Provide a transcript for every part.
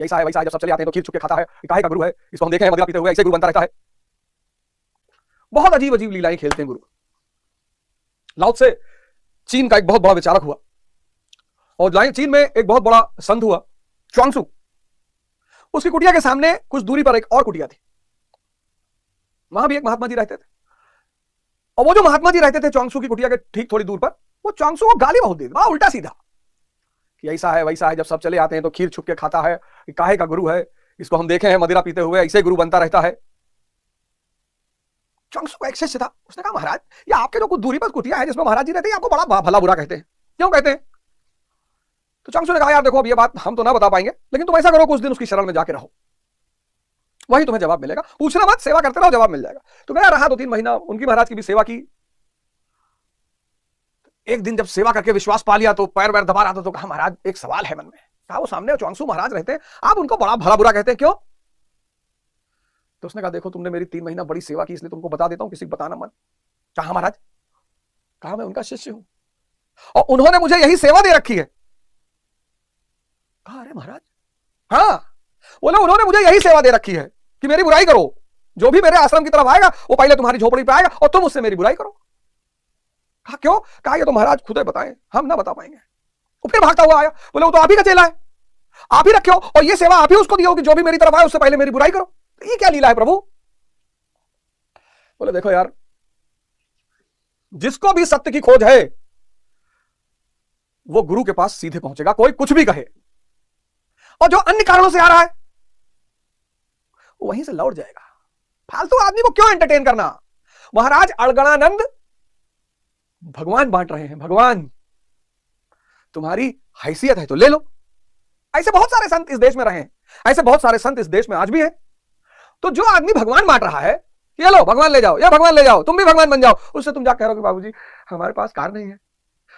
ऐसा है वैसा है, जब सब चले आते हैं तो खीर छुप के खाता है, काहे का गुरु है, इसको हम देखे हैं मदिरा पीते हुए, ऐसे गुरु बनता रहता है। बहुत अजीब अजीब लीलाएं खेलते हैं गुरु। लाओ त्से चीन का एक बहुत बड़ा विचारक हुआ, और चीन में एक बहुत बड़ा संत हुआ च्वांगसू। उसकी कुटिया के सामने कुछ दूरी पर एक और कुटिया थी, वहां भी एक महात्मा जी रहते थे। और वो जो महात्मा जी रहते थे च्वांगसू की कुटिया के ठीक थोड़ी दूर पर, वो च्वांगसू को गाली बहुत देते, उल्टा सीधा कि ऐसा है वैसा है, जब सब चले आते हैं तो खीर छुप के खाता है, काहे का गुरु है, इसको हम देखे हैं मदिरा पीते हुए, ऐसे गुरु बनता रहता है। च्वांगसू का एक शिष्य था, उसने कहा महाराज ये आपके जो कुछ दूरी पर कुटिया है जिसमें महाराज जी रहते हैं, आपको बड़ा भला बुरा कहते हैं, क्यों कहते हैं? तो च्वांगसू ने कहा यार देखो अब ये बात हम तो ना बता पाएंगे, लेकिन तुम ऐसा करो कुछ दिन उसकी शरण में जाके रहो, वही तुम्हें जवाब मिलेगा, पूछना मत, सेवा करते रहो, जवाब मिल जाएगा। तो गया, रहा 2-3 महीना, उनकी महाराज की भी सेवा की। एक दिन जब सेवा करके विश्वास पा लिया तो पैर वैर दबा रहा था, तो कहा महाराज एक सवाल है मन में। कहा वो सामने च्वांगसू महाराज रहते हैं, आप उनको बड़ा भला बुरा कहते हैं, क्यों? तो उसने कहा देखो तुमने मेरी 3 महीना बड़ी सेवा की, इसलिए तुमको बता देता हूं, किसी को बताना मत। कहा महाराज? कहा मैं उनका शिष्य हूं और उन्होंने मुझे यही सेवा दे रखी है। कहा अरे महाराज, हाँ, बोले उन्होंने मुझे यही सेवा दे रखी है कि मेरी बुराई करो, जो भी मेरे आश्रम की तरफ आएगा वो पहले तुम्हारी झोपड़ी पे आएगा और तुम उससे मेरी बुराई करो। कहा क्यों? कहा ये तो महाराज खुद बताएं, हम ना बता पाएंगे। वो फिर भागता हुआ आया, बोले वो तो आप ही का चेला है, आप ही रखे हो और ये सेवा आप ही उसको दियो कि जो भी मेरी तरफ आए उससे पहले मेरी बुराई करो। ये क्या लीला है प्रभु? बोले देखो यार, जिसको भी सत्य की खोज है वो गुरु के पास सीधे पहुंचेगा, कोई कुछ भी कहे, और जो अन्य कारणों से आ रहा है वो वहीं से लौट जाएगा। फालतू आदमी को क्यों एंटरटेन करना? महाराज अड़गड़ानंद भगवान बांट रहे हैं, भगवान तुम्हारी हैसियत है तो ले लो। ऐसे बहुत सारे संत इस देश में रहे हैं, ऐसे बहुत सारे संत इस देश में आज भी हैं। तो जो आदमी भगवान बांट रहा है, ये लो भगवान ले जाओ, ये भगवान ले जाओ, तुम भी भगवान बन जाओ, उससे तुम जा कह रहे हो कि बाबूजी हमारे पास कार नहीं है,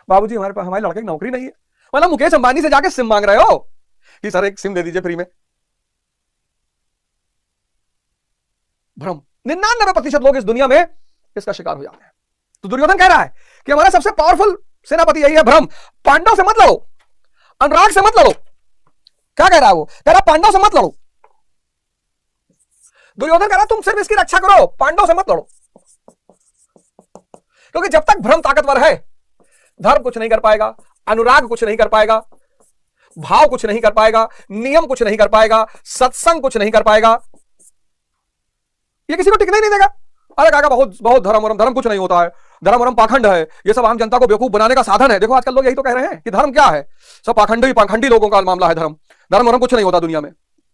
बाबूजी हमारे पास हमारे लड़के की नौकरी नहीं है। मतलब मुकेश अंबानी से जाके सिम मांग रहे हो कि सर एक सिम दे दीजिए फ्री में। भ्रम 99% लोग इस दुनिया में इसका शिकार हो जाते हैं। तो दुर्योधन कह रहा है कि हमारा सबसे पावरफुल सेनापति यही है भ्रम। पांडव से मत लड़ो, अनुराग से मत लड़ो। क्या कह रहा है वो? कह रहा पांडव से मत लड़ो। दुर्योधन कह रहा तुम सिर्फ इसकी रक्षा करो, पांडव से मत लड़ो। क्योंकि जब तक भ्रम ताकतवर है, धर्म कुछ नहीं कर पाएगा, अनुराग कुछ नहीं कर पाएगा, भाव कुछ नहीं कर पाएगा, नियम कुछ नहीं कर पाएगा, सत्संग कुछ नहीं कर पाएगा, ये किसी को टिकने नहीं देगा। अरे काका बहुत बहुत धर्म कुछ नहीं होता है, धर्म पाखंड है, ये सब आम जनता को बेवकूफ बनाने का साधन है। देखो आजकल लोग यही तो कह रहे हैं कि धर्म क्या है, सब पाखंडी लोगों का मामला है धर्म कुछ नहीं होता दुनिया में।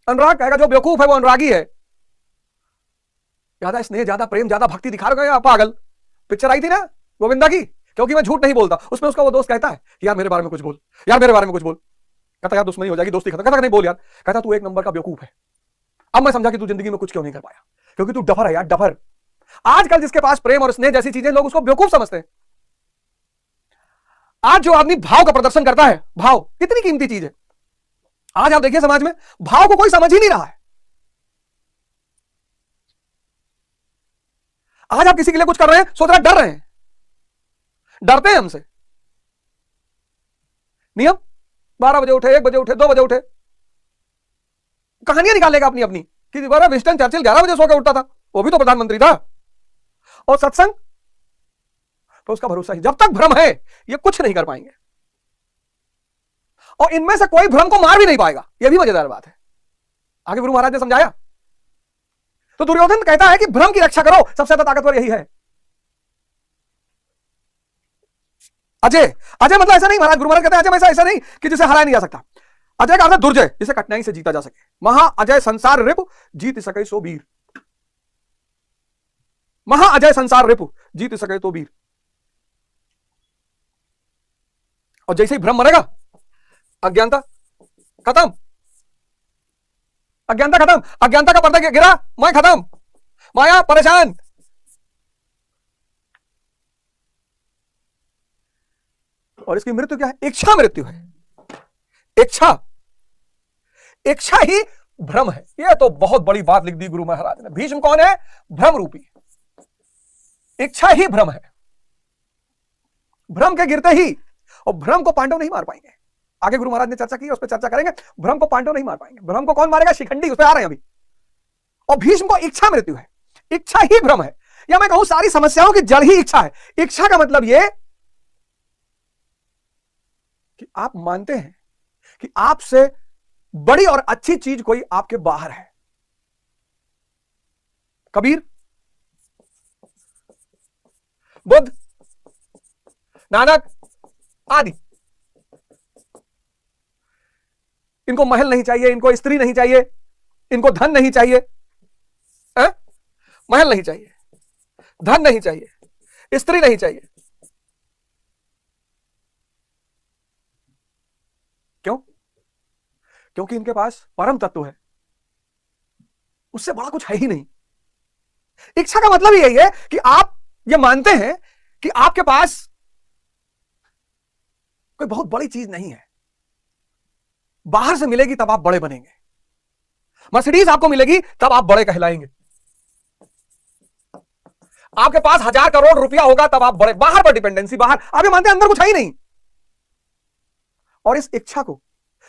अनुराग कहेगा जो बेवकूफ है वो अनुरागी है। ज्यादा स्नेह, ज्यादा प्रेम, ज्यादा भक्ति दिखा रहे हो पागल। पिक्चर आई थी ना गोविंदा की, क्योंकि मैं झूठ नहीं बोलता, उसमें उसका वो दोस्त कहता है यार मेरे बारे में कुछ बोल, यार मेरे बारे में कुछ बोल। कहता यार दुश्मनी हो जाएगी, दोस्ती खत्म। कहता नहीं बोल यार। कहता तू एक नंबर का बेवकूफ है। अब मैं समझा कि तू जिंदगी में कुछ क्यों नहीं कर पाया, क्योंकि तू डफर है यार, डफर। आजकल जिसके पास प्रेम और स्नेह जैसी चीजें, लोग उसको बेवकूफ समझते हैं। आज जो आदमी भाव का प्रदर्शन करता है, भाव कितनी कीमती चीज है। आज आप देखिए समाज में भाव को कोई समझ ही नहीं रहा है। आज आप किसी के लिए कुछ कर रहे हैं, सोच रहे डर रहे हैं, डरते हैं हमसे। नियम 12 बजे उठे, 1 बजे उठे, 2 बजे उठे, कहानियां निकालेगा अपनी अपनी कि विंस्टन चर्चिल 11 बजे सो के उठता था, वो भी तो प्रधानमंत्री था। और सत्संग तो उसका भरोसा ही। जब तक भ्रम है ये कुछ नहीं कर पाएंगे, और इनमें से कोई भ्रम को मार भी नहीं पाएगा। यह भी मजेदार बात है, आगे गुरु महाराज ने समझाया। तो दुर्योधन कहता है कि भ्रम की रक्षा करो, सबसे ज्यादा ताकतवर यही है। अजय मतलब ऐसा नहीं, महाराज गुरु महाराज कहते हैं अजय ऐसा नहीं कि जिसे हराया नहीं जा सकता। अजय का अर्थ दुर्जय, जिसे कठिनाई से जीता जा सके। महा अजय संसार रिपु जीत सके सो वीर। महा अजय संसार रिपु जीत सके तो वीर। और जैसे ही भ्रम मरेगा, अज्ञानता खत्म, अज्ञानता खत्म, अज्ञानता का पर्दा गिरा, मैं खत्म, माया परेशान। और इसकी मृत्यु क्या है? इच्छा मृत्यु है। इच्छा ही भ्रम है। यह तो बहुत बड़ी बात लिख दी गुरु महाराज ने। भीष्म कौन है? भ्रम रूपी। इच्छा ही भ्रम है। भ्रम के गिरते ही, और भ्रम को पांडव नहीं मार पाएंगे। आगे गुरु महाराज ने चर्चा की, उस पर चर्चा करेंगे। भ्रम को पांडव नहीं मार पाएंगे। भ्रम को कौन मारेगा? शिखंडी, उस पर आ रहे हैं अभी। और भीष्म को इच्छा मृत्यु है, इच्छा ही भ्रम है, या मैं कहूं सारी समस्याओं की जड़ ही इच्छा है। इच्छा का मतलब यह कि आप मानते हैं कि आपसे बड़ी और अच्छी चीज कोई आपके बाहर है। कबीर, बुद्ध, नानक आदि, इनको महल नहीं चाहिए, इनको स्त्री नहीं चाहिए, इनको धन नहीं चाहिए, महल नहीं चाहिए, धन नहीं चाहिए, स्त्री नहीं चाहिए। क्यों? क्योंकि इनके पास परम तत्व है, उससे बड़ा कुछ है ही नहीं। इच्छा का मतलब यही है कि आप ये मानते हैं कि आपके पास कोई बहुत बड़ी चीज नहीं है, बाहर से मिलेगी तब आप बड़े बनेंगे। मर्सिडीज आपको मिलेगी तब आप बड़े कहलाएंगे। आपके पास 1000 करोड़ रुपया होगा तब आप बड़े। बाहर पर डिपेंडेंसी, बाहर। आप ये मानते हैं अंदर कुछ है ही नहीं। और इस इच्छा को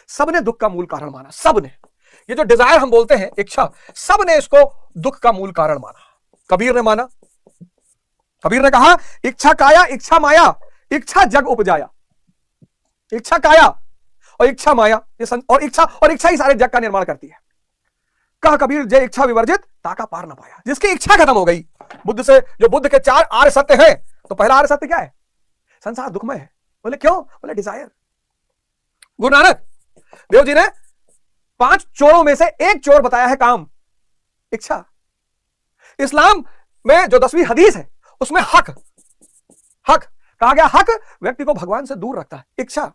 सबने दुख का मूल कारण माना। सबने, ये जो डिजायर हम बोलते हैं, इच्छा, सबने इसको दुख का मूल कारण माना। कबीर ने माना। कबीर ने कहा, इच्छा काया इच्छा माया, इच्छा जग उपजाया। इच्छा काया और इच्छा माया, और इच्छा ही सारे जग का निर्माण करती है। कहा कबीर, जय इच्छा विवर्जित ताका पार न पाया। जिसकी इच्छा खत्म हो गई, बुद्ध से, जो बुद्ध के 4 आर्य सत्य हैं, तो पहला आर्य सत्य क्या है? संसार दुखमय है। बोले क्यों? बोले डिजायर। गुरु नानक देव जी ने 5 चोरों में से एक चोर बताया है, काम, इच्छा। इस्लाम में जो 10वीं हदीस है उसमें हक कहा गया। हक व्यक्ति को भगवान से दूर रखता है, इच्छा।